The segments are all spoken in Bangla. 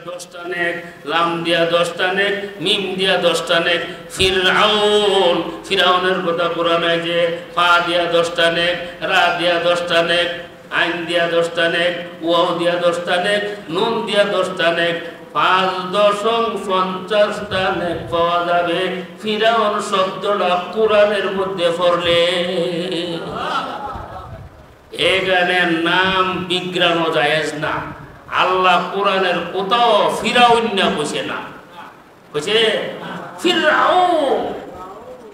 10টা নেক, লাম দিয়া 10টা নেক, মিম দিয়া 10টা নেক। ফিরাউনের কথা কোরআনে যে ফা দিয়া 10টা নেক, রা দিয়া 10টা নেক, আইন দিয়া 10টা নেক, ওয়াও দিয়া 10টা নেক, নুন দিয়া 10টা নেক, 5.50টা নেক পাওয়া যাবে ফিরাউন শব্দটা কোরআনের মধ্যে পড়লে। এখানের নাম বিগ্রানো জায়েজ না। আল্লাহ কোরআনের কোথাও ফিরাউন না কইছে না, কইছে ফিরাউন।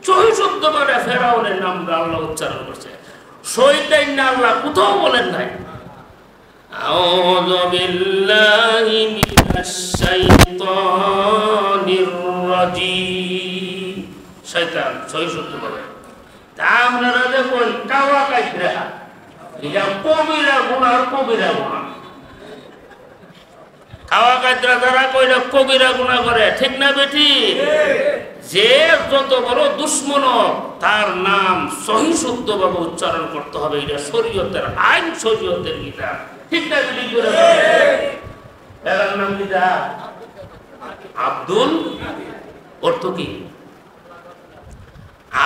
64 বারে ফিরাউনের নামটা আল্লাহ উচ্চারণ করছে, শয়তান না আল্লাহ কোথাও বলেন নাই। আউযু বিল্লাহি মিনাশ শাইতানির রাজিম। শয়তান 64 বারে। তা আপনারা দেখুন কাওয়া কাইরা এটা কবিরা গুনাহ, কবিরা গুনাহ। খাওয়া কাজরা যারা কইরা কবিরা গুনাহ করে, ঠিক না বেটি? যে যত বড় দুশ্মন তার নাম সহি শুদ্ধভাবে উচ্চারণ করতে হবে, এটা শরীয়তের আইন, শরীয়তের কিতাব, ঠিক না বেটি? এর নাম কি? আব্দুল। অর্থ কি?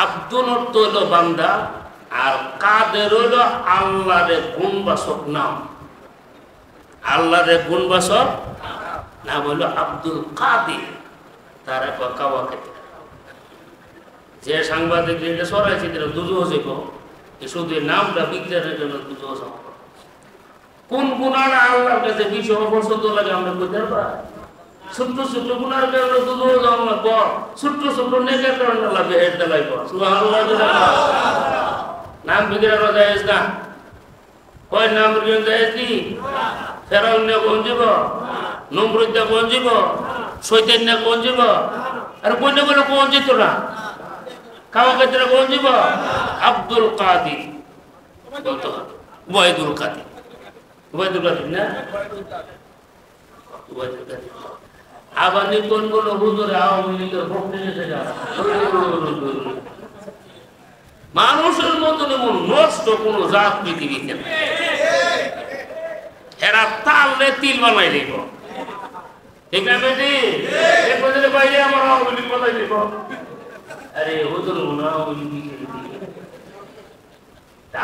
আব্দুল অর্থ হলো বান্দা, আর কাদের হলো আল্লাহরে গুণবাচক নাম। আল্লাহরে গুণবাচক নাম হলো আব্দুল কাদির। তারা কাওয়া খেতে যে সাংবাদিক এটা সরাইছে দুজো হইব, শুধু নামটা বিজ্ঞানের জন্য দুজো। কোন গুণাটা আল্লাহর কাছে বেশি অপছন্দ লাগে আমরা বুঝতে পারি? ছোট্ট ছোট্ট গুণার কারণে দুজো জমা পর, ছোট্ট ছোট্ট নেকের কারণে লাগে হেড দেলাই পর। সুবহানাল্লাহ। নাম বিগ্রানো জায়েজ না। কয় নাম বিগ্রানো জায়েজ কি? ফেরাউন না কোন জীব, নমরুদ না কোন জীব, শয়তান না কোন জীব, আর কোন বলে কোন যেত না, কাওয়া ক্ষেত্রে কোন জীব? আব্দুল কাদির বলতে হবে। ওয়াইদুল কাদির, ওয়াইদুল কাদির না, ওয়াইদুল কাদির। আবার কোন বলো হুজুরে আওয়ামী লীগের ভোট নিয়ে যাওয়া। মানুষের মতন এমন নষ্ট কোন জাত পৃথিবীতে নেই। এরা তাললে তিল বানাই দিব, ঠিক না বেটি? বাইরে আমার আওয়ামী লীগ বানাই দিব। আরে হুজুর আওয়ামী লীগ,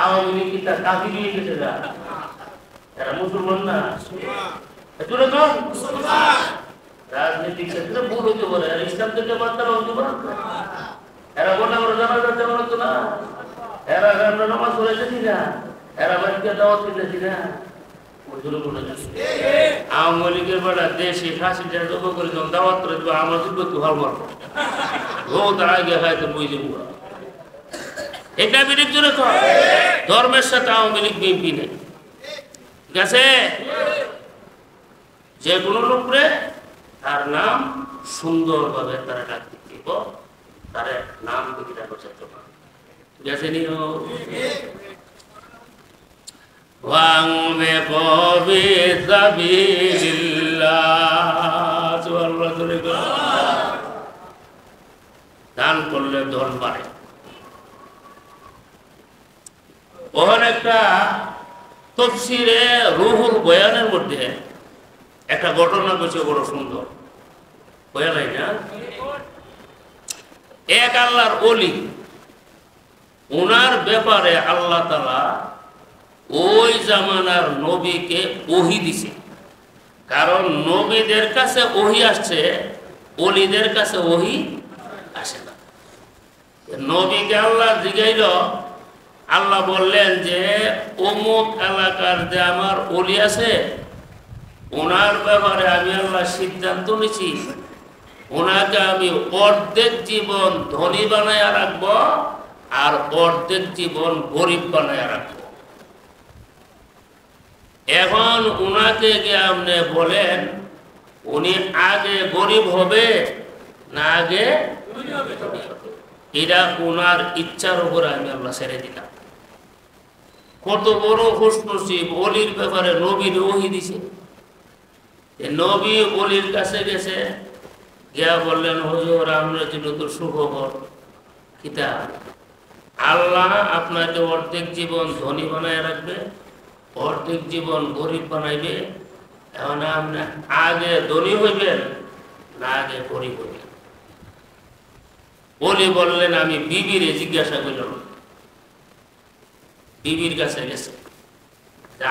আওয়ামী লীগ কি তার কাফি দিয়ে গেছে? এরা মুসলমান না, রাজনৈতিক ক্ষেত্রে ভুল হতে পারে। ইসলাম থেকে বার্তা হতে পারে। এরা বলে আমরা জানা যাচ্ছে বলতো না, এরা আমরা নামাজ পড়েছি না, এরা বাড়িতে দাওয়াত দিতেছি না। আওয়ামী লীগের বেড়া দেশে ফাঁসি জব করে যখন দাওয়াত করে দেবো, আমার যুদ্ধ তো হল মারবো, ও তার আগে হয়তো বই দেবো। এটা বিরোধী জন্য ধর্মের সাথে আওয়ামী লীগ বিএনপি নেই, ঠিক আছে? যে কোনো লোকরে তার নাম সুন্দরভাবে তারা ডাকতে দিব, তার নাম বিক্রিয়া করতে পারে, ঠিক আছে? দান করলে ধন বাড়ে। ওখানে একটা তাফসীরে রুহুল বয়ানের মধ্যে একটা ঘটনা বলছে, বড় সুন্দর বয়ান না। এক আল্লাহর ওলি, ওনার ব্যাপারে আল্লাহ তাআলা ওই জামানার নবীকে ওহী দিছে। কারণ নবীদের কাছে ওহী আসছে, ওলিদের কাছে ওহী আসে না। নবীকে আল্লাহ জিগাইল, আল্লাহ বললেন যে অমুক এলাকার যে আমার ওলি আছে, ওনার ব্যাপারে আমি আল্লাহ সিদ্ধান্ত নিছি, ওনাকে আমি অর্ধেক জীবন ধনী বানায় রাখবো আর অর্ধেক জীবন গরিব বানায় রাখবো। এখন উনাকে গিয়ে আপনি বলেন উনি আগে গরিব হবে না আগে? এটা উনার ইচ্ছার উপরে আমি আল্লাহ ছেড়ে দিলাম। কত বড় খুশনসিব, ওলির ব্যাপারে নবীর ওহী দিছে। নবী ওলির কাছে গেছে, গিয়া বললেন হুজুর আপনার জন্য তো সুখবর। কিতা? আল্লাহ আপনাকে অর্ধেক জীবন ধনী বানায় রাখবে, অর্ধেক জীবন গরিব বানাইবে, এখন আপনি আগে ধনী হইবেন না আগে গরিব হইবেন? বলি বললেন আমি বিবির জিজ্ঞাসা করলাম, বিবির কাছে গেছে,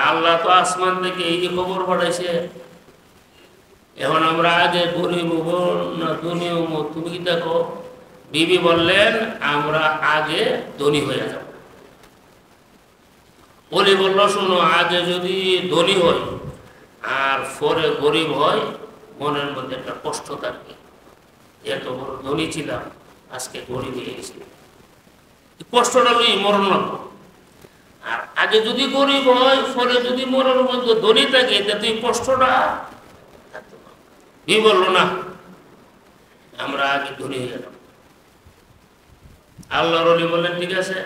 আল্লাহ তো আসমান থেকে এই যে খবর পাঠাইছে, এখন আমরা আগে গরিব হব না ধনী হব, তুমি কি দেখো? বিবি বললেন আমরা আগে ধনী হয়ে যাব। বলি বলল শোনো, আগে যদি ধনী হয় আর পরে গরিব হয়, মনের মধ্যে একটা কষ্ট থাকবে, এত বড় ধনী ছিলাম আজকে গরিব হয়ে গেছি, কষ্টটা লই মরণ লাগবো। আর আগে যদি গরিব হয় পরে যদি মরণের মধ্যে ধনী থাকে, তাতে কষ্টটা থাকতো না। বিবি বললো না, আমরা আগে ধনী হয়ে গেলাম। আল্লাহর ওলি বললেন ঠিক আছে।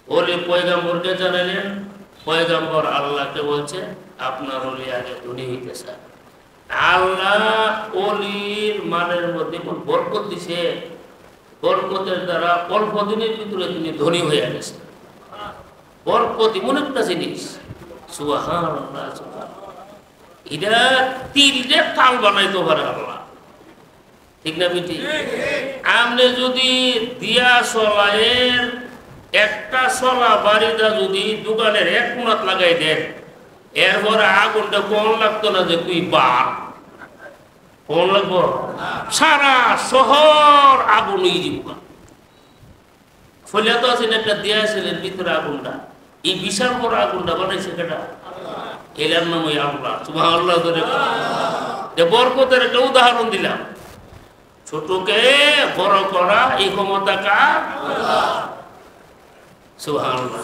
ওলি পয়গাম্বরকে জানালেন, পয়গাম্বর আল্লাহকে বলছে আপনার ওলি আগে ধনী হইতে চায়। আল্লাহ ওলির মানের মধ্যে কোন বরকত দিছে, বরকতের দ্বারা অল্প দিনের ভিতরে তিনি ধনী হয়ে গেছে। বরকত এমন একটা জিনিস, সুবহানাল্লাহ সুবহানাল্লাহ, এটা তিলরে তাল বানাইতে পারে আল্লাহ, ঠিক না বেটি? আপনি যদি দিয়া সলায়ের একটা সলা বাড়িটা যদি দোকানের এক কোণাত লাগাই দেন, এরপরে আগুনটা কোন লাগতো না যে তুই বাপ কোন লাগবো, সারা শহর আগুন হয়ে যাবো। ফলে তো আছেন একটা দিয়েছিলেন ভিতরে আগুনটা, এই বিশাল বড় আগুনটা বানাইছে কেটা? এলার নাম ওই আল্লাহ, সুবহানাল্লাহ। বরকতের একটা উদাহরণ দিলাম, ছোটকে বড় করা এই ক্ষমতা কার? সুবহানাল্লাহ।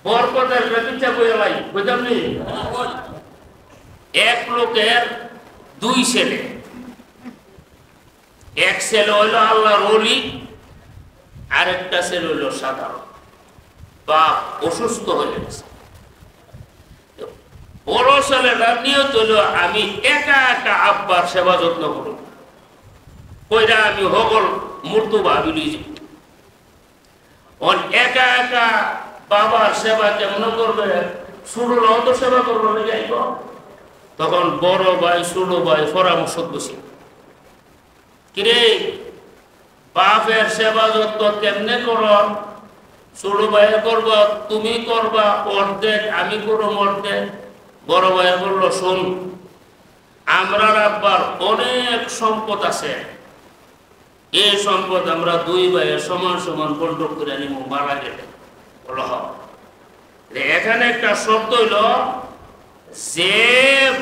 বরকতের প্রতিষ্ঠা করে লাই বুঝলাম নি। এক লোকের দুই ছেলে, এক ছেলে হইল আল্লাহর ওলি, আরেকটা ছেলে হইল সাধারণ। বাপ অসুস্থ হয়ে গেছে, বড় ছেলেটা নিয়ত হইল আমি একা একা আব্বার সেবা যত্ন করব, কইরা আমি হগল মূর্তি ভাবি লই যাব। একা একা বাবার সেবা কেমন করবে? ছোটরাও তো সেবা করবো না যাইব। তখন বড় ভাই ছোট ভাই পরামর্শ বসে, কিরে বাপের সেবা যত্ন কেমনে কর? ছোট ভাই করব, তুমি করবা অর্ধেক, আমি করব অর্ধেক। বড় ভাই বলল শোন, আমরা আব্বার অনেক সম্পদ আছে, এই সম্পদ আমরা দুই ভাইয়ের সমান সমান বন্টন করে নিব মারা গেলে। বলো এখানে একটা শব্দ হইল, যে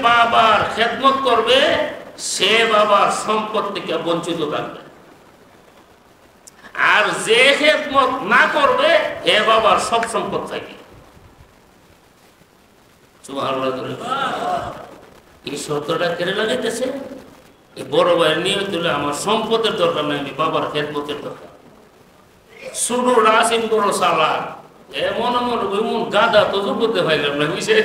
বাবার খেদমত করবে সে বাবার সম্পদ থেকে বঞ্চিত থাকবে, আর যে খেদমত না করবে হে বাবার সব সম্পদ থাকবে। এই শব্দটা কেড়ে লাগাইতেছে। এই বড় ভাইয়ের নিয়ত হলো আমার সম্পদের দরকার নাই, আমি বাবার খেদমতের দরকার। শুরু রাসিন বড় সালা এমন এমন গাদা তো করতে পারলাম না, বুঝছে?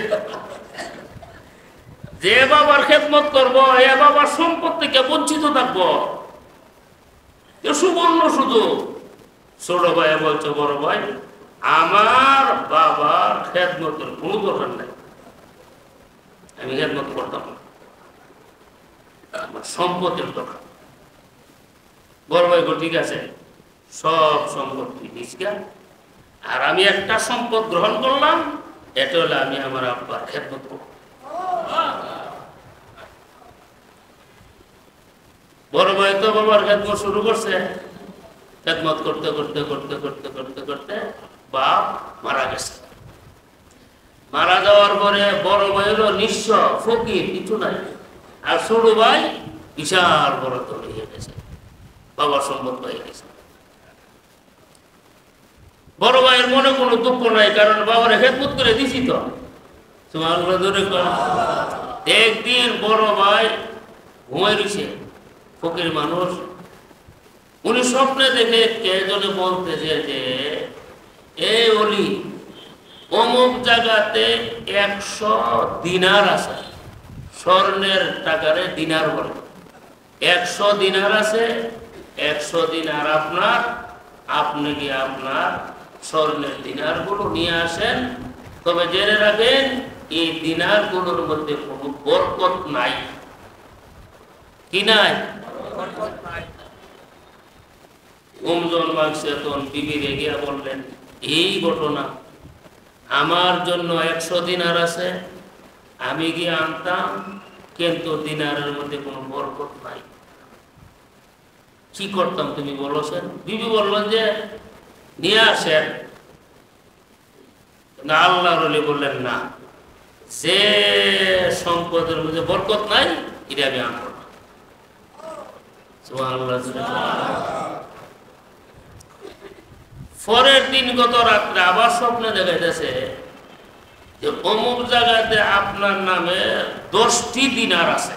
যে বাবার খেদমত করবো এ বাবার সম্পদ থেকে বঞ্চিত থাকবো, সুবর্ণ শুধু। ছোট ভাই বলছে বড় ভাই আমার বাবার খেদমতের কোনো দরকার নাই, আমি খেদমত করতাম না, আমার সম্পদের দরকার। বড় ভাই ঠিক আছে, সব সম্পত্তি নিষ্কার, আর আমি একটা সম্পদ গ্রহণ করলাম, এটা হলে আমি আমার আব্বার খেদমত করব। বড় ভাই তো বাবার খেদমত শুরু করছে, খেদমত করতে করতে করতে করতে করতে করতে বাপ মারা গেছে। মারা যাওয়ার পরে বড় ভাই হলো নিঃস্ব, ফকির, কিছু নাই, আর ছোট ভাই বিশাল বড় দল হয়ে গেছে, বাবার সম্পদ হয়ে গেছে। বড় ভাইয়ের মনে কোনো দুঃখ নাই, কারণ বাবার খেদমত করে দিছি তো। একদিন বড় ভাই ঘুমাই রয়েছে, ফকির মানুষ, উনি স্বপ্নে দেখে কে জনে বলতেছে যে এই অলি অমুক জায়গাতে 100 দিনার আছে, স্বর্ণের টাকারে দিনার বলে, 100 দিনার আছে, 100 দিনার আপনার, আপনি গিয়ে আপনার স্বর্ণের দিনার গুলো নিয়ে আসেন। তবে জেনে রাখেন এই দিনারগুলোর মধ্যে কোনো বরকত নাই। কি নাই? বিবি রেগিয়া বললেন, এই ঘটনা, আমার জন্য 100 দিনার আছে, আমি গিয়ে আনতাম, কিন্তু দিনারের মধ্যে কোনো বরকত নাই, কি করতাম তুমি বলছেন? বিবি বললেন যে নিয়ে আসেন। না, আল্লাহর ওলি বললেন না, যে সম্পদের মধ্যে বরকত নাই এটা আমি আনবো না। পরের দিন গত রাত্রে আবার স্বপ্নে দেখাইতেছে যে অমুক জায়গাতে আপনার নামে 10টি দিনার আছে,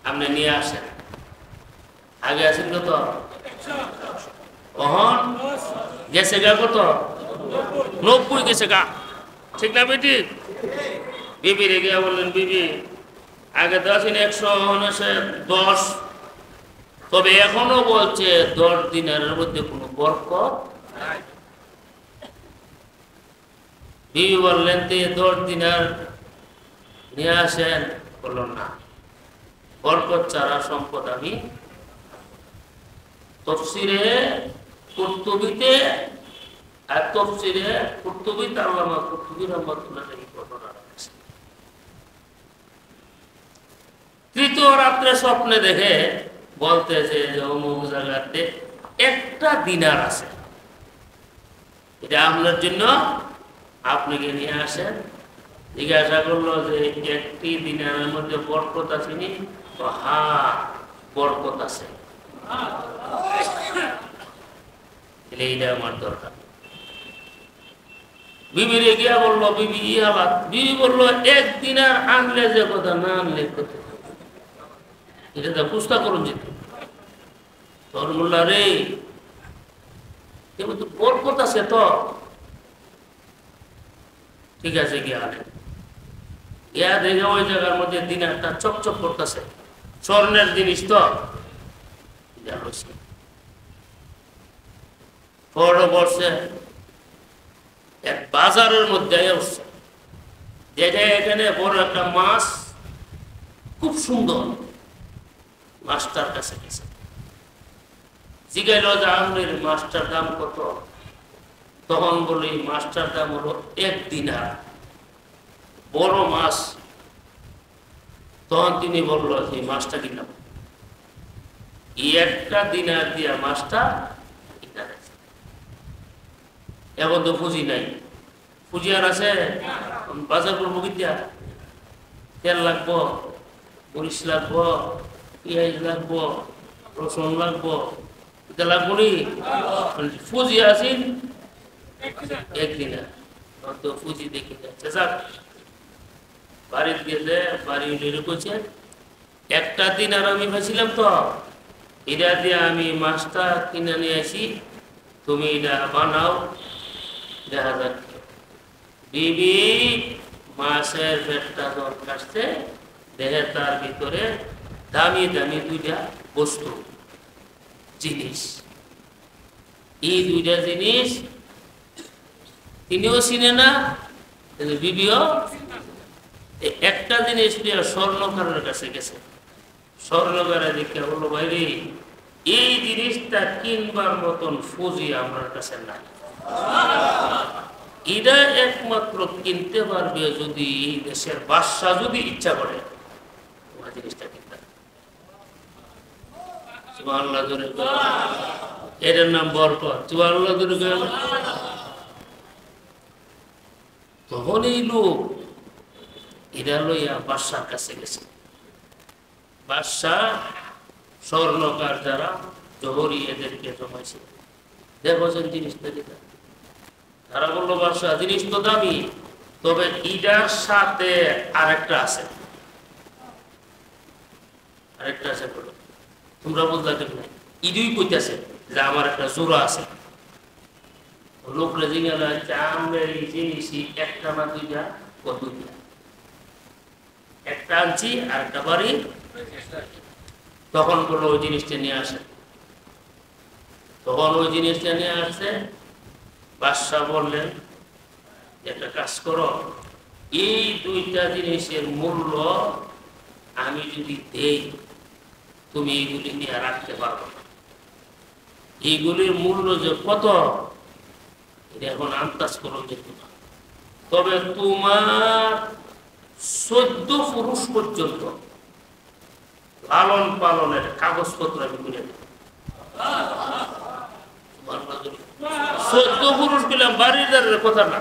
আপনি নিয়ে আসেন। আগে আছেন কত? কখন গেছে গা কত? 90 গেছে গা, ঠিক না বেটি? বিবি রেগে বললেন, বিবি আগে তো আছেন 110, তবে এখনো বলছে 10 দিনারের মধ্যে কোনো বরকত নাই। বিবি বললেন, 10 দিনার নিয়ে আসেন। বলল না, বরকত ছাড়া সম্পদ আমি। তফসিরে কুরতুবিতে আর তফসিরে কুরতুবিতে আল্লামা কুরতুবী রাহমাতুল্লাহ আলাইহি ঘটনা রাখছে। তৃতীয় রাত্রে স্বপ্নে দেখে বলতেছে যে অমুক জায়গাতে একটা দিনার আছে, এটা আপনার জন্য, আপনি গিয়ে নিয়ে আসেন। জিজ্ঞাসা করলো যে একটি দিনারের মধ্যে বরকত আছে নি? হ্যাঁ, বরকত আছে, এইটা আমার দরকার। বিবি রেগিয়া বললো, বিবি ইহাবাদ। বিবি বললো, এক দিনার আনলে যে কথা, না আনলে কথা, এটা তো পুস্তা করুন যেত তোর মোল্লা রে, কিন্তু বরকত আছে তো। ঠিক আছে, গিয়া আনে। ইয়া দেখে ওই জায়গার মধ্যে দিনারটা চকচক করতেছে, স্বর্ণের জিনিস তো। বর্ষে এক বাজারের মধ্যে উঠছে, যেটা এখানে বড় একটা মাছ, খুব সুন্দর। মাছটার কাছে গেছে, জিজ্ঞাসা যে আমনের মাছটার দাম কত? তখন বলি মাছটার দাম হলো 1 দিনার, বড় মাছ। তখন তিনি বললো যে মাছটা কিনলাম, একটা দিনার দিয়া মাছটা কিনা। এখন তো পুঁজি নাই, পুঁজি আর আছে? বাজার করবো কিনা? তেল লাগবো, মরিচ লাগবো, পেঁয়াজ লাগবো, রসুন লাগবো, এটা লাগবো নি? পুঁজি আছে একদিন, তো পুঁজি দেখি যাচ্ছে। যাক, বাড়িতে গেলে বাড়ি রেখেছে, একটা দিন আর আমি ভাবছিলাম তো, এটা দিয়ে আমি মাছটা কিনে নিয়ে আসি, তুমি এটা বানাও, দেখা যাচ্ছে। বিবি মাছের পেটটা যখন কাটছে, দেখে তার ভিতরে দামি দামি 2টা বস্তু, জিনিস। এই 2টা জিনিস তিনিও চিনে না, বিবিও। একটা জিনিস দিয়ে স্বর্ণকারের কাছে গেছে, স্বর্ণকারে দেখে বললো, ভাই রে, এই জিনিসটা কিনবার মতন পুঁজি আমার কাছে নাই, এটা একমাত্র কিনতে পারবে যদি এই দেশের বাদশা যদি ইচ্ছা করে, তোমার জিনিসটা কিনতে। সুবহানাল্লাহ, এটার নাম বরকত। সুবহানাল্লাহ। তখন এই লোক এরা লইয়া বাদশার কাছে গেছে। বাদশা স্বর্ণকার যারা জহরি এদেরকে জমাইছে, দেখছেন জিনিসটা যেটা। তারা বললো, বাদশা জিনিস তো দামি, তবে ইটার সাথে আরেকটা আছে, আরেকটা আছে। বলো, তোমরা বলতে নাই, ইদুই কইতেছে যে আমার একটা জোড়া আছে। লোকরা জিজ্ঞাসা, আমরা এই জিনিসই একটা না 2টা? দুইটা, একটা আনছি আর একটা বাড়ি। তখন বললো ওই জিনিসটা নিয়ে আসে। তখন ওই জিনিসটা নিয়ে আসছে। বাদশাহ বললেন, একটা কাজ করো, এই দুইটা জিনিসের মূল্য আমি যদি দেই, তুমি এইগুলি নিয়ে রাখতে পারবো না। এইগুলির মূল্য যে কত এটা এখন আন্দাজ করো যেত না। তবে তোমার 14 পুরুষ পর্যন্ত লালন পালনের কাগজপত্র আমি করে দেব। 14 পুরুষ গেলাম বাড়িদারের কথা না,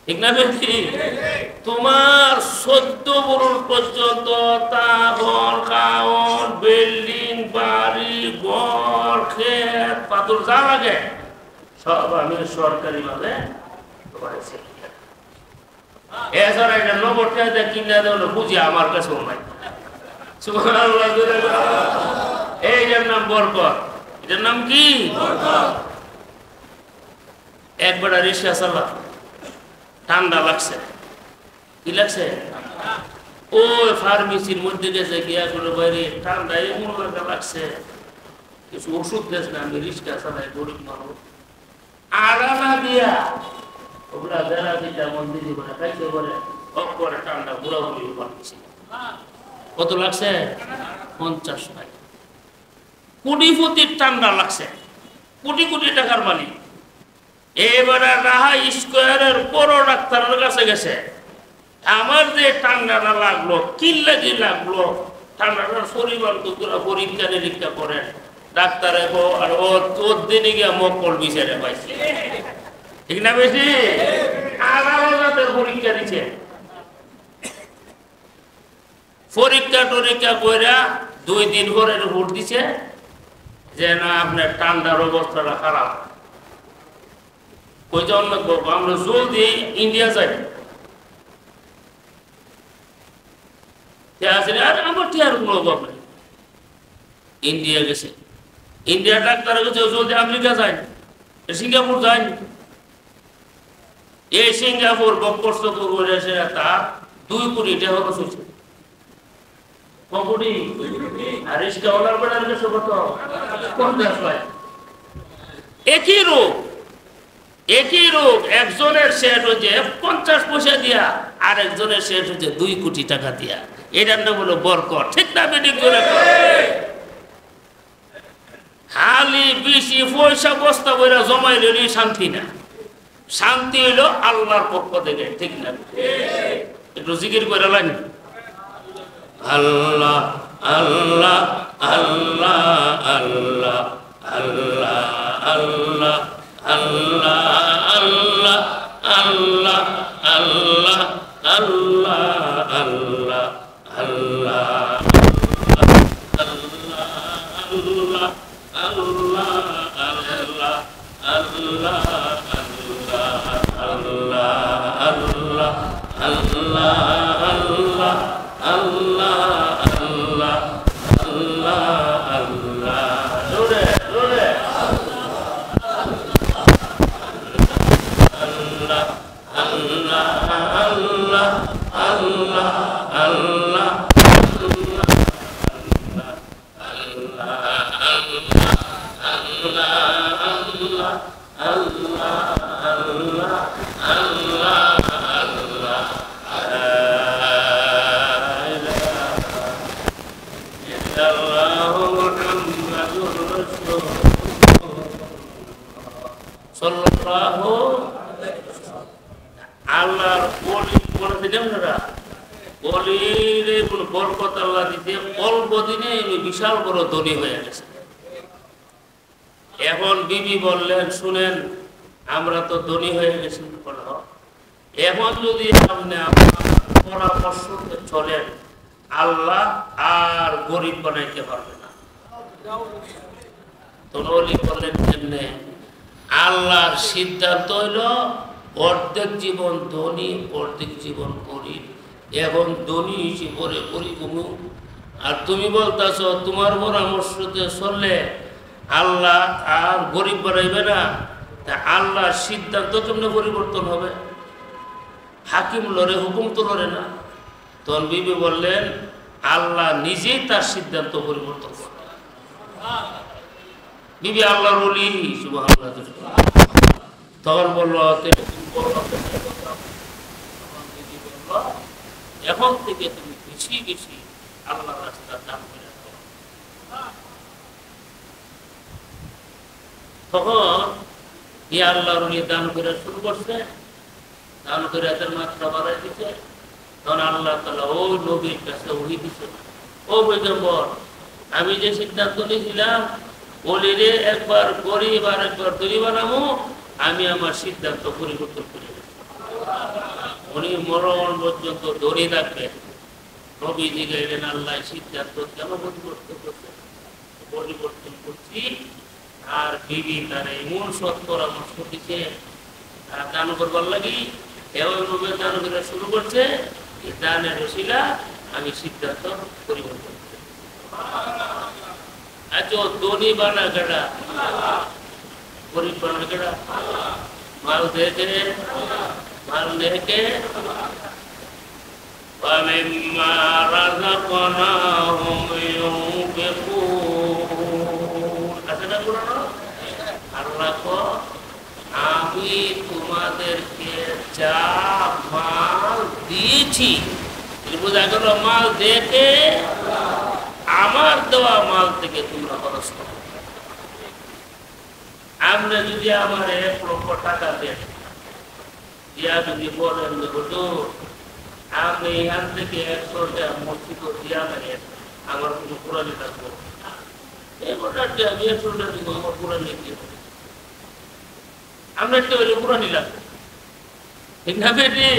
ঠিক না বেশি? তোমার 14 পুরুষ পর্যন্ত তাহল খাওন বিল্ডিং বাড়ি ঘর ক্ষেত পাথর যা লাগে সব আমি সরকারি ভাবে তোমার এছাড়া এটা নবরটা কিনে দেওয়া বুঝি আমার কাছে নাই। এইটার নাম বরকত। এটার নাম কি? একবার রিক্সা চালা, ঠান্ডা লাগছে, কি লাগছে? ওই ফার্মেসির মধ্যে গেছে গিয়া করে বাইরে ঠান্ডা এমন লাগছে, কিছু ওষুধ দেশ না, আমি রিক্সা চালাই, গরিব মানুষ। আরামা দিয়া ওগুলা বেড়া দিটা মন্দিরে করে খাইতে পারে, অপরে ঠান্ডা বুড়া বুড়ি পাচ্ছি। কত লাগছে? 50 টাকা। কোটিপতির ঠান্ডা লাগছে, কোটি কোটি টাকার মালিক। এবারে রাহা স্কোয়ারের বড় ডাক্তারের কাছে গেছে, আমার যে ঠান্ডাটা লাগলো, কি লাগে লাগলো, ঠান্ডাটার পরিমাণ তো পরীক্ষা নিরীক্ষা করেন ডাক্তারে, আর ওর দিনে গিয়ে মকল বিচারে পাইছে, ঠিক না বেশি? আলাদাদের পরীক্ষা দিচ্ছে, পরীক্ষা টরীক্ষা করে 2 দিন পরে রিপোর্ট দিছে যে না আপনার ঠান্ডার অবস্থাটা খারাপ। ওই জন্য আমরা জলদি ইন্ডিয়া যাই, আর আমার টিয়ার কোনো অভাব নেই। ইন্ডিয়া গেছে, ইন্ডিয়া ডাক্তার গেছে, জলদি আমেরিকা যায়, সিঙ্গাপুর যায়নি। এই সিঙ্গাপুর বক্কর্ষ করে এসে তার 2 কোটি টাকা খরচ হয়েছে। কোটি আর রিক্সা ওনার বেড়ার গেছে কত? 50 লাখ। একই রোগ, একই রোগ, একজনের সেট হচ্ছে 50 পয়সা দিয়া, আর একজনের সেট হচ্ছে 2 কোটি টাকা দিয়া। এটার নাম হলো বরকত, ঠিক না বেটি? খালি বেশি পয়সা বস্তা বইরা জমাইলে শান্তি না, শান্তি হইল আল্লাহর পক্ষ থেকে, ঠিক না? একটু জিকির করে লাইন, আল্লাহ আল্লাহ আল্লাহ আল্লাহ আল্লাহ আল্লাহ আল্লাহ আল্লাহ আল্লাহ আল্লাহ আল্লাহ আল্লাহ আল্লাহ আল্লাহর বরকত আল্লাহ দিতে অল্প দিনে বিশাল বড় ধনী হয়ে গেছে। এখন বিবি বললেন, শুনেন আমরা তো ধনী হয়ে গেছি, এখন যদি আপনি পরামর্শ চলেন আল্লাহ আর গরিব বানাইতে পারবে না। তো নলি বললেন কেমনে? আল্লাহর সিদ্ধান্ত হইল অর্ধেক জীবন ধনী, অর্ধেক জীবন গরিব। এখন ধনী হিসেবে গরিব, আর তুমি বলতেছ তোমার পরামর্শতে চললে আল্লাহ আর গরিব বানাইবে না। তা আল্লাহর সিদ্ধান্ত কেমনে পরিবর্তন হবে? হাকিম লড়ে, হুকুম তো লড়ে না। তখন বিবি বললেন আল্লাহ নিজেই তার সিদ্ধান্ত পরিবর্তন করে। বিবি আল্লাহর ওলি, সুবহানাল্লাহ। তখন বলল এখন থেকে তুমি বেশি বেশি আল্লাহর রাস্তায় দান করে দাও। তখন এই আল্লাহর ওলি দান করে শুরু করছে, দান করে এদের মাত্রা বাড়াই দিচ্ছে। তখন আল্লাহ তাআলা ওই নবীর কাছে ওহি দিচ্ছে, ও পয়গম্বর, আমি যে সিদ্ধান্ত নিয়েছিলাম ওলিরে একবার গরিব আর একবার ধনী বানাবো, আমি আমার সিদ্ধান্ত পরিবর্তন করে উনি মরণ পর্যন্ত ধরে রাখবেন। নবীজি গেলেন, আল্লাহ সিদ্ধান্ত কেন পরিবর্তন করছি? আর বিবি তার এমন সৎ পরামর্শ দিচ্ছে দান করবার লাগি, এভাবে দান করে শুরু করছে, দানের রসিলা আমি সিদ্ধান্ত পরিবর্তন করি। আচ্ছা, ধনী বানা কেডা, গরিব বানা কেডা? মাল দেখে মাল দেখে وَمِمَّا رَزَقْنَاهُمْ يُنْفِقُونَ। আচ্ছা বলো, আল্লাহ কো আমি তোমাদেরকে যা মাল দিয়েছি, বোঝা গেল মাল দেখে আমার দেওয়া মাল থেকে তোমরা খরচ করো। আমরা যদি আমার 1 লক্ষ টাকা দেন, দিয়া যদি বলেন হুজুর আপনি এখান থেকে 100টা মসজিদ দিয়া নেন, আমার কোনো কোরআনি থাকবো এই গোটাটা আমি 100টা দিব, আমার কোরআনি কি আমরা একটা হইলে কোরআনি লাগবে, ঠিক না বেটি?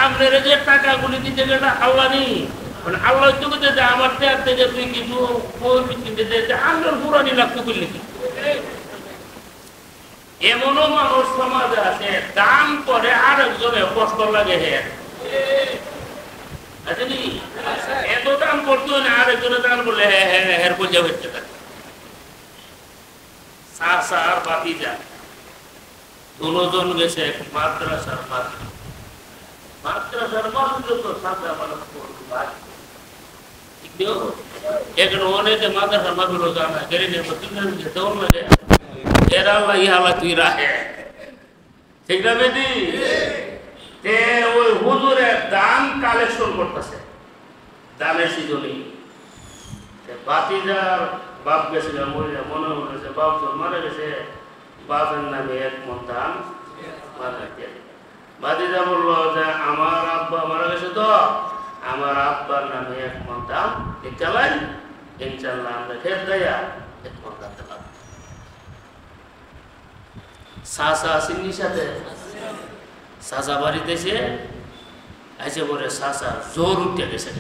আপনার যে টাকাগুলি দিতে গেলে আল্লাহ নেই, মানে আল্লাহ তো যে আমার থেকে তুই কিছু আমার কোরআনি লাগতো বললে কি? এমনও মানুষ সমাজে আছে দান করে আরেকজনে কষ্ট লাগে, এত দান করতো না, আরেকজনে দান করলে হের পর্যা হচ্ছে আর বাতি যা দুজন গেছে মাদ্রাসার মাঝে, মাদ্রাসার মাঝে তো সাদা মানুষ এখানে অনেকে মাদ্রাসার মাঝে জানা গেলে দৌড় লাগে এরা আল্লাহ ইহালা তুই রাহে, ঠিক না বেটি? ওই হুজুরের দান কালেকশন করতেছে, দানের সিজনে বাতিজার বাপ গেছিল, মনে হয়েছে বাপ মারা গেছে, বাপের নামে 1 মণ ধান মারা গেছে। বাতিজা বললো যে আমার আব্বা মারা গেছে, তো আমার আব্বার নামে 1 মণ ধান চালাই, ইনশাল্লাহ আমরা খেত দেয়া 1 মণ ধান চালাম। সাসা সিন্নির সাথে সাসা বাড়িতে এসে এসে পরে সাসা জোর উঠে গেছে,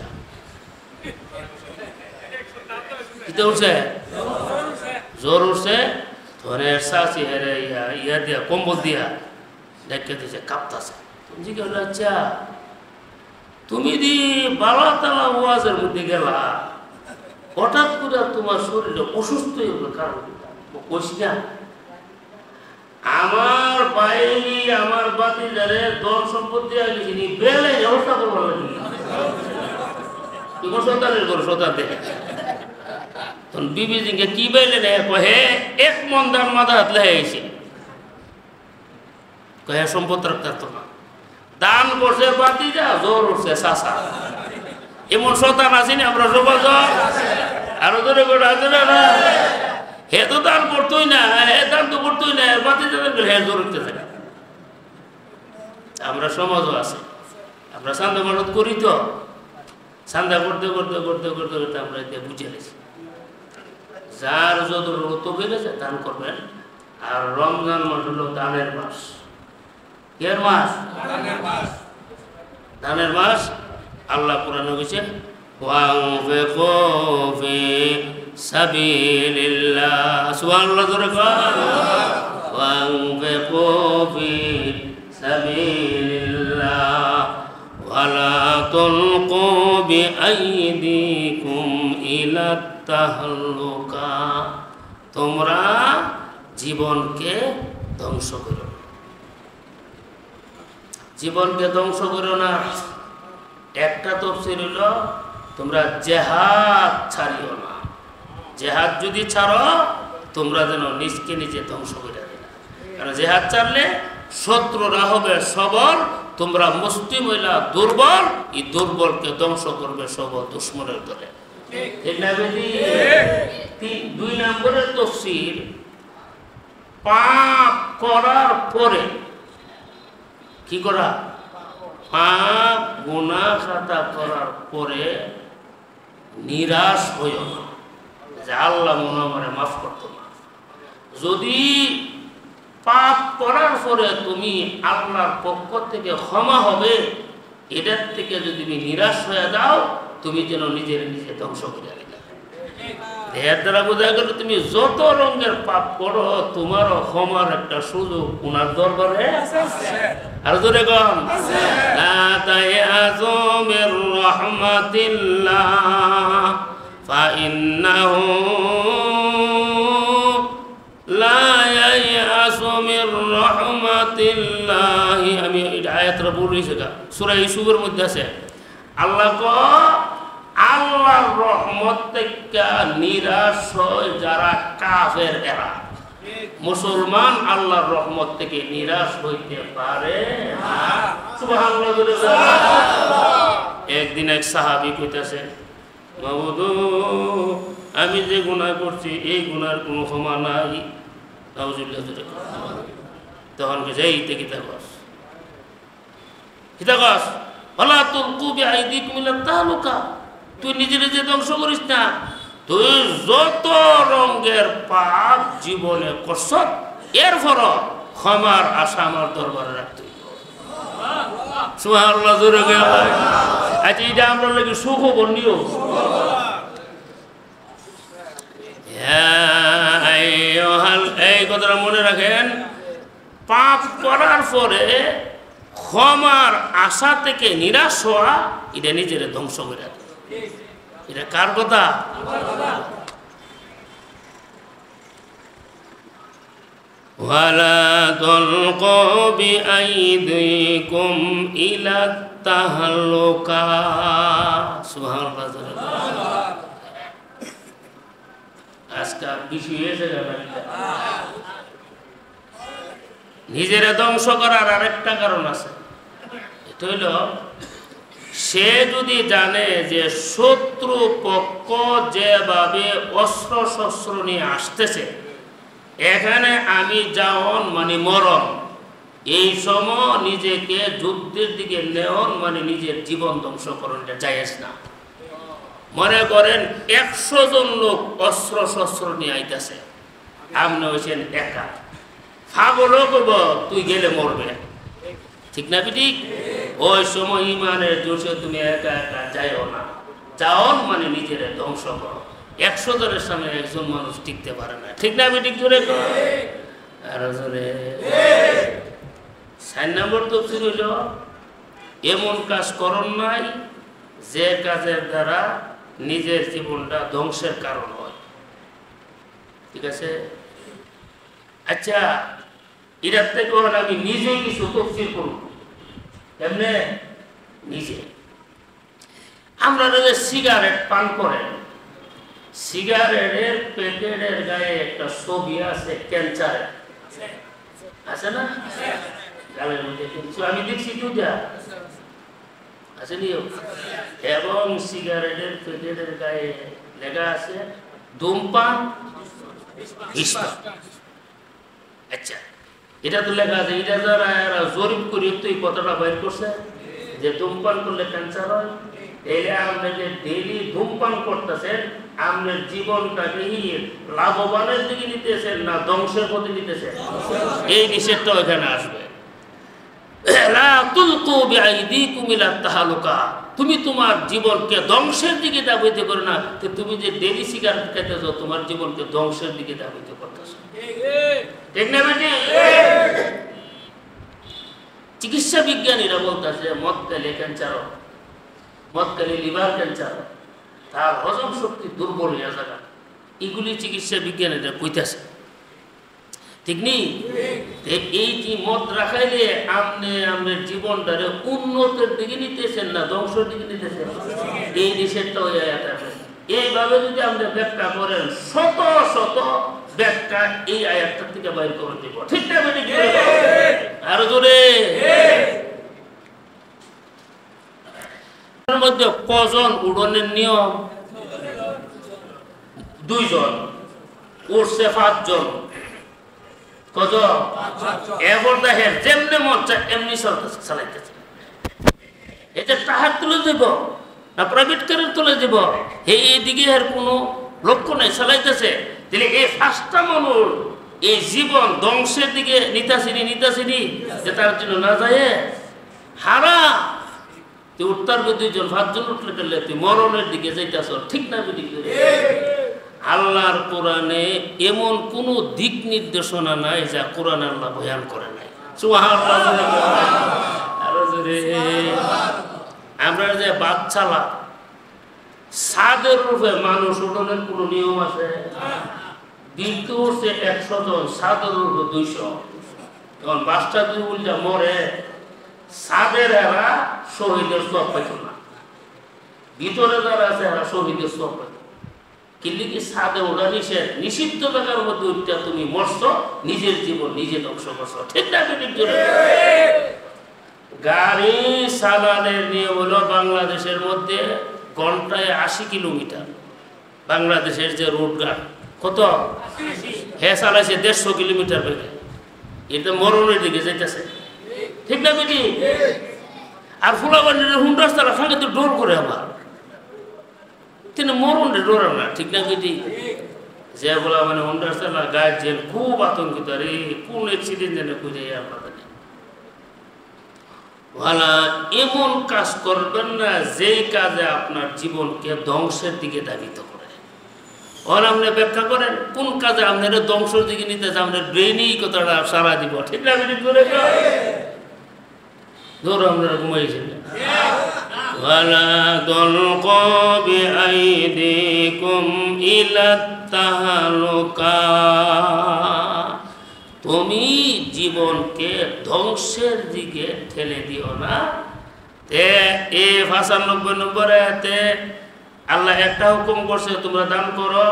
উঠছে জোর উঠছে, ধরে শাসি হেরে ইয়া দিয়া কম্বল দিয়া দেখে দিয়েছে কাঁপতাছে। তুমি জিজ্ঞাসা, আচ্ছা তুমি দি বালা তালা ওয়াজের মধ্যে গেলা, হঠাৎ করে তোমার শরীরে অসুস্থ হয়ে গেল, কারণ কইস না আমার বাইরে আমার বাতি যারে দল সম্পত্তি আগে গেছিনি বেলে ব্যবস্থা করবো লাগি, তুমি সন্তানের করো সন্তান দেখে তখন বিবিজিকে কি বেলে নেয়, কহে 1 মণ ধান মাথা হাত লেগে গেছে, কহে সম্পদ রাখতে পারতো না, দান করছে বাতি যা জোর উঠছে চাষা, এমন সন্তান আসেনি আমরা সবাই আরো ধরে করে আছে না, হে তো দান করতোই না, হে দান তো করতোই না, বাতি যাদের হে জোর উঠতে থাকে। আমরা সমাজও আছে, আমরা চান্দা মানত করি, তো চান্দা করতে করতে করতে করতে করতে আমরা এটা বুঝে গেছি, যার যত রত হয়ে গেছে দান করবেন। আর রমজান মাস হলো দানের মাস, কের মাস? দানের মাস। আল্লাহ কোরআনে বলেছে ওয়ানফিকু ফি সাবিলিল্লাহ, সুবহানাল্লাহ, জোরে কর, ওয়ানফিকু ফি সাবিলিল্লাহ ওয়ালা তুলকু বিআইদিকুম ইলাত তাহলুকা, তোমরা জীবনকে ধ্বংস করো, জীবনকে ধ্বংস করো না। একটা তফসির হইল তোমরা জেহাদ ছাড়িও না, জেহাদ যদি ছাড়ো তোমরা যেন নিজকে নিজে ধ্বংস করে দেবে, কারণ জেহাদ ছাড়লে শত্রুরা হবে সবল, তোমরা মুসলিম হইলা দুর্বল, এই দুর্বলকে ধ্বংস করবে সব দুশ্মনের দলে। দুই নম্বরের তফসির, পাপ করার পরে কি করা? পাপ গুনাহ খাতা করার পরে নিরাশ হইও না যে আল্লাহ মনে আমারে মাফ করতো না। যদি পাপ করার পরে তুমি আল্লাহর পক্ষ থেকে ক্ষমা হবে, এটার থেকে যদি তুমি নিরাশ হয়ে যাও, তুমি যেন নিজে ধ্বংস করে দিলে। এর দ্বারা বোঝা গেল তুমি যত রঙের পাপ করো, তোমারও ক্ষমার একটা সুযোগ উনার দরবারে আর জোরে কম লা তায়াযু মির রাহমাতিল্লাহ ফা ইন্নাহু লা ইয়ায়াসু মির রাহমাতিল্লাহ। আমি এই আয়াতটা বলেছি, সূরা ইউসুফের মধ্যে আছে। আল্লাহ আল্লাহর রহমত থেকে নিরাশ হয় যারা কাফের, এরা। মুসলমান আল্লাহর রহমত থেকে নিরাশ হইতে পারে না। সুবহানাল্লাহ। একদিন এক সাহাবী কইতাছে, মাবুদ আমি যে গুনাহ করছি এই গুনার কোনো ক্ষমা নাই। নাউজুবিল্লাহ। তখন কে যাই কিতাবাস কিতাবাস ওয়ালা তুলকু বিআইদিকুম ইলা তাহলুকা। তুই নিজে নিজে ধ্বংস করিস না। তুই যত রঙের পাপ জীবনে করছ, এরপর ক্ষমার আশা আমার দরবারে রাখতে। সুবহানাল্লাহ। জোরে গেল। আচ্ছা, এটা আমরা লাগি সুখবর নিও। এই কথাটা মনে রাখেন, পাপ করার পরে ক্ষমার আশা থেকে নিরাশ হওয়া, এটা নিজের ধ্বংস করে দেয়। এটা কার কথা? ওয়ালা তুলকু বিআইদিকুম ইলা তাহলুকা। সুবহানাল্লাহ। আজকে বেশি হয়েছে নিজের ধ্বংস করার আরেকটা কারণ আছে। এটা হইল, সে যদি জানে যে শত্রু পক্ষ যেভাবে অস্ত্র শস্ত্র নিয়ে আসতেছে, এখানে আমি যাওন মানে মরণ, এই সময় নিজেকে যুদ্ধের দিকে নেওন মানে নিজের জীবন ধ্বংস করণটা জায়েজ না। মনে করেন 100 জন লোক অস্ত্র শস্ত্র নিয়ে আইতেছে, আপনি হয়েছেন একা, পাগলও করব তুই গেলে মরবে, ঠিক না? ঠিক। ওই সময় ইমানের জোশে তুমি একা একা যাইও না। যাওন মানে নিজের ধ্বংস করো। 100 জনের সামনে একজন মানুষ টিকতে পারে না, ঠিক না? ঠিক। জোরে আর জোরে। 4 নম্বর তফসির হইল, এমন কাজ করন নাই যে কাজের দ্বারা নিজের জীবনটা ধ্বংসের কারণ হয়। ঠিক আছে? আচ্ছা, এটার থেকে আমি নিজে কিছু তফসির করব। এমনি নিজে আমরা সিগারেট পান করেন, সিগারেটের প্যাকেটের গায়ে একটা ছবি আছে ক্যান্সারের, আছে না? আমি দেখছি দুটা আছে নিও। এবং সিগারেটের প্যাকেটের গায়ে লেখা আছে ধূমপান হিস্পা। আচ্ছা, এটা তো লেখা আছে। এটা যারা জরিপ করি তো এই কথাটা বাইর করছে যে ধূমপান করলে ক্যান্সার হয়। এই আপনি যে ডেইলি ধূমপান করতেছেন, আপনার জীবনটাকে লাভবানের দিকে নিতেছেন না ধ্বংসের পথে নিতেছেন? এই নিষেধটা ওখানে আসবে। লা তুলকু বিআইদিকুম ইলা তাহলুকা। তুমি তোমার জীবনকে ধ্বংসের দিকে ধাবিত করো না। তুমি যে ডেইলি সিগারেট খেতেছো, তোমার জীবনকে ধ্বংসের দিকে ধাবিত করতেছো, ঠিক না? চিকিৎসা বিজ্ঞানীরা বলতেছে মদ খেলে ক্যান্সার হয়, মদ খেলে লিভার ক্যান্সার হয়, তার হজম শক্তি দুর্বল হয়ে যাবে। এগুলি চিকিৎসা বিজ্ঞানীরা কইতেছে, ঠিক নেই? এই যে মদ রাখাইলে আপনি আপনার জীবনটারে উন্নতির দিকে নিতেছেন না ধ্বংসের দিকে নিতেছেন? এই নিষেধটা হয়ে যাবে। এইভাবে যদি আপনি ব্যাখ্যা করেন, শত শত ব্যাখ্যা এই আয়াতটা থেকে বাইর করে দিব, ঠিক না? আরো জোরে। মধ্যে কজন উড়নের নিয়ম? 2 জন, উঠছে 5 জন। কজন? এবার দেখেন যেমনি মন চায় এমনি চালাইতেছে। এটা টাহার তুলে দেব না প্রাইভেট কারের তুলে দেব, এইদিকে এর কোনো লক্ষ্য নেই, চালাইতেছে। তাহলে এই 5টা মানুষ এই জীবন ধ্বংসের দিকে নিতাছিনি যে তার জন্য না যায় হারা তুই উত্তর 2 জন 5 জন উঠলে টলে তুই মরণের দিকে যাইতেছ, ঠিক না? আল্লাহর কোরআনে এমন কোন দিক নির্দেশনা নাই যা কোরআন আল্লাহ বয়ান করে নাই। আমরা যে বাচ্চালা ছাদের রূপে মানুষ উঠনের কোন নিয়ম আছে? বিদ্যুৎ উঠছে 100 জন, ছাদের রূপে 200। এখন বাচ্চা দুই উল্টা মরে, ছাদের এরা শহীদের সব পাইত না, ভিতরে যারা আছে এরা শহীদের সব পাইত। কিন্তু কি ছাদে ওঠা নিষিদ্ধ জায়গার মধ্যে উঠটা তুমি মরছ, নিজের জীবন নিজে ধ্বংস করছো, ঠিক না? গাড়ি চালানের নিয়ম হলো বাংলাদেশের মধ্যে ঘন্টায় 80 কিলোমিটার। বাংলাদেশের যে রোড গার্ড কত চালাইছে 150 কিলোমিটার বেগে, এটা মরণের দিকে যাইতেছে, ঠিক না বেটি? আর ফুলাবাড়ির হুন্ডার তারা সঙ্গে তো ডোর করে আমার তিনি মরণে ডোরে না, ঠিক না বেটি? যে বলা মানে হুন্ডার চালা গার্জিয়ান খুব আতঙ্কিত, আরে কোন অ্যাক্সিডেন্ট যেন খুঁজে আপনাদের। ভালা এমন কাজ করবেন না যেই কাজে আপনার জীবনকে ধ্বংসের দিকে ধাবিত করে। আর আপনি ব্যাখ্যা করেন কোন কাজে আপনার ধ্বংসের দিকে নিতে আপনার ব্রেনই কথাটা সারা দিব, ঠিক না? ধর আপনারা ঘুমাইছেন ওয়ালা তুলকু বিআইদিকুম ইলাত তাহলুকা, তুমি জীবনকে ধ্বংসের দিকে ঠেলে দিও না। তে এ 95 নম্বরে আল্লাহ একটা হুকুম করছে তোমরা দান করো,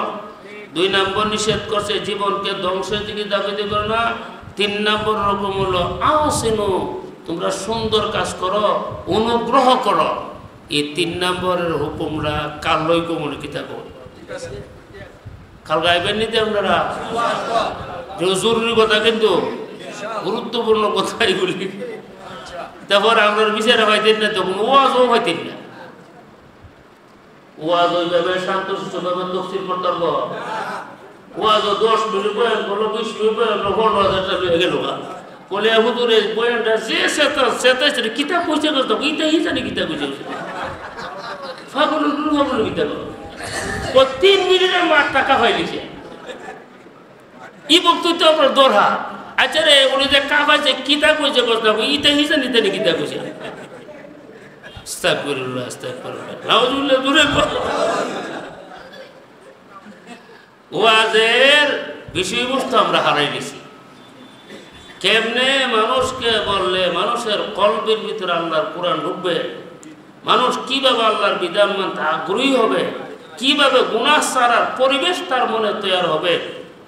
2 নম্বর নিষেধ করছে জীবনকে ধ্বংসের দিকে ধাবিত করো না, 3 নম্বর হুকুম হলো আহসিনু, তোমরা সুন্দর কাজ করো, অনুগ্রহ করো। এই 3 নম্বরের হুকুমরা কাল লই কমল কি থাকো, কাল গাইবেন নিতে আপনারা জরুরি কথা, কিন্তু গুরুত্বপূর্ণ কথা এগুলি। তারপর আপনার বিচারে পাইতেন না, তখন ওয়াজও পাইতেন না। ওয়াজ ওইভাবে শান্তশিষ্টভাবে তফসিল করতে পারবো? ওয়াজও 10 মিনিট বয়ান করলো, 20 মিনিট বয়ান করলো, 15,000 টাকা হয়ে গেল। বলে হুজুরে বয়ানটা যে সেতাইছে কিতাব কইছে করতো, ইটাই জানি কিতাব কইছে ফাগুল কিতাব 3 মিনিটের মাঠ টাকা পাইলিছে। ই বক্তব্য আপনার দরহা। আচ্ছা রে উনি যে কাবাইছে কিতা কইছে কথা ইটা হিসা নিতে নি কিতা কইছে। আস্তাগফিরুল্লাহ আস্তাগফিরুল্লাহ নাউজুবিল্লাহ দূরে ওয়াজের বিষয়বস্তু আমরা হারাই গেছি। কেমনে মানুষকে বললে মানুষের কলবের ভিতরে আল্লাহর কোরআন ঢুকবে, মানুষ কিভাবে আল্লাহর বিধান মানতে আগ্রহী হবে, কিভাবে গুনাহ ছাড়ার পরিবেশ তার মনে তৈরি হবে,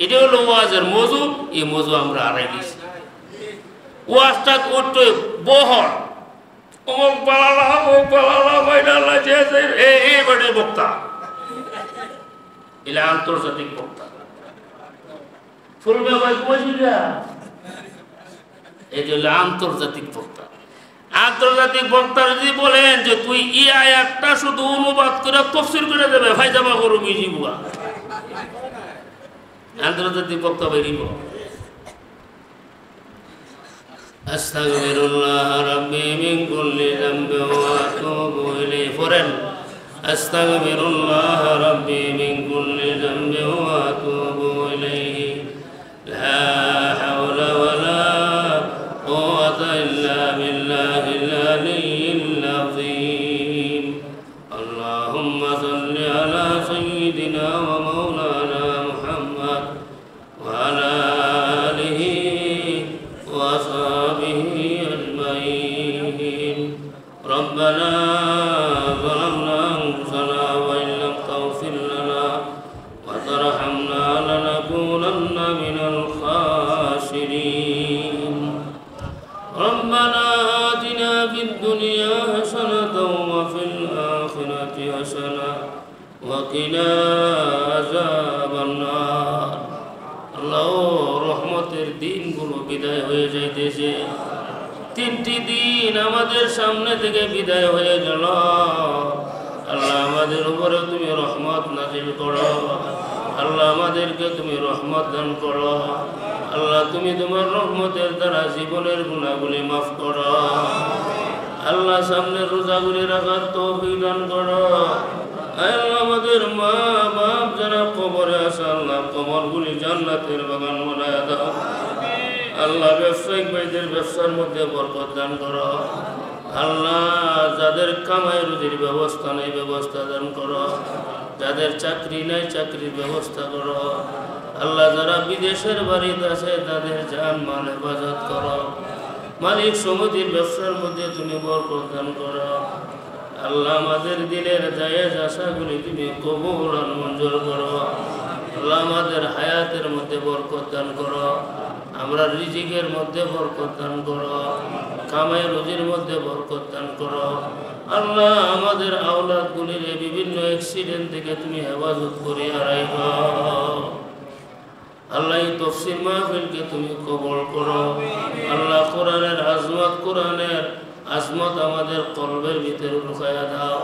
এটা হলো ওয়াজের মজু। এই মজু আমরা হারাই গেছি। ওয়াজটা করতে বহর অমুক বালালা অমুক বালালা বাইনাল্লাহ যে এই বড় বক্তা, এলা আন্তর্জাতিক বক্তা ফুলবে ভাই কইছিলা, এই যে আন্তর্জাতিক বক্তা। আন্তর্জাতিক বক্তা যদি বলেন যে তুই এই আয়াতটা শুধু অনুবাদ করে তাফসীর করে দেবে, ভাই জামা করু বুঝিবা, আন্তর্জাতিক বক্তা বেরিব। আস্তাগফিরুল্লাহ রাব্বি মিন কুল্লি যামবি ওয়া আতুবু ইলাইহি। পড়েন আস্তাগফিরুল্লাহ রাব্বি মিন কুল্লি যামবি ওয়া আতুবু ইলাইহি লা হাওলা ওয়ালা কুওয়াতা ইল্লা বিল্লাহিল আলিয়্যিল আযীম। আল্লাহুম্মা সাল্লি আলা সাইয়্যিদিনা ওয়া মাওলানা মুহাম্মদ ওয়া আলা আলিহি ওয়া আসহাবিহি আজমাইন। রব্বানা যালামনা আনফুসানা ওয়া ইন লাম তাগফির লানা ওয়া তারহামনা লানাকুনান্না মিনাল খাসিরিন। রব্বানা আতিনা ফিদ দুনিয়া হাসানাতাও ওয়া ফিল أنفسنا وقنا عذاب النار আল্লাহ রহমতের দিনগুলো বিদায় হয়ে যাইতেছে তিনটি দিন আমাদের সামনে থেকে বিদায় হয়ে গেল আল্লাহ আমাদের উপরে তুমি রহমত নাজিল করো আল্লাহ আমাদেরকে তুমি রহমত দান করো আল্লাহ তুমি তোমার রহমতের দ্বারা জীবনের গুনাহগুলি মাফ করো আল্লাহ সামনে রোজাগুলি রাখার তৌফিক দান করো আল্লাহ আমাদের মা বাপ যারা কবরে আছে আল্লাহ কবরগুলি জান্নাতের বাগান বানায় দাও আল্লাহ ব্যবসায়িক ভাইদের ব্যবসার মধ্যে বরকত দান করো আল্লাহ যাদের কামাই রুজির ব্যবস্থা নেই ব্যবস্থা দান করো যাদের চাকরি নাই চাকরির ব্যবস্থা করো আল্লাহ যারা বিদেশের বাড়িতে আছে তাদের জান মাল হেফাজত করো মালিক সমিতির ব্যবসার মধ্যে তুমি বরকত দান করো আল্লাহ আমাদের দিলের জায়েজ আশাগুলি তুমি কবুল আর মঞ্জুর করো আল্লাহ আমাদের হায়াতের মধ্যে বরকত দান করো আমরা রিজিকের মধ্যে বরকত দান করো কামাই রুজির মধ্যে বরকত দান করো আল্লাহ আমাদের আওলাদগুলির বিভিন্ন অ্যাক্সিডেন্ট থেকে তুমি হেফাজত করিয়া রাখো আল্লাহ এই তাফসীর মাহফিলকে তুমি কবুল করো আল্লাহ কোরআনের আজমত আমাদের কলবের ভিতরে লুকাইয়া দাও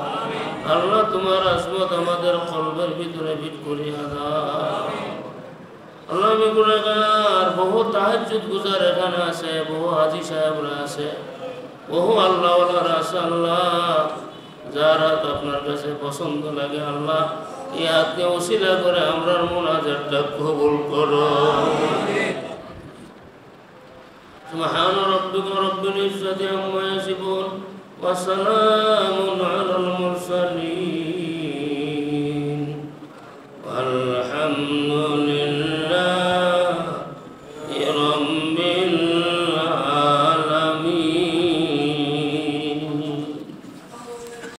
আল্লাহ তোমার আজমত আমাদের কলবের ভিতরে বিট করিয়া দাও আল্লাহ আমি গুনাহগার বহু তাহাজ্জুদ গুজার এখানে আছে বহু হাজী সাহেবরা আছে বহু আল্লাহওয়ালারা আছে আল্লাহ যার হাত আপনার কাছে পছন্দ লাগে আল্লাহ এই হাতকে ওসিলা করে আমরার মুনাজাতটা কবুল করো سبحان ربك رب العزة عما يصفون وسلام على المرسلين والحمد لله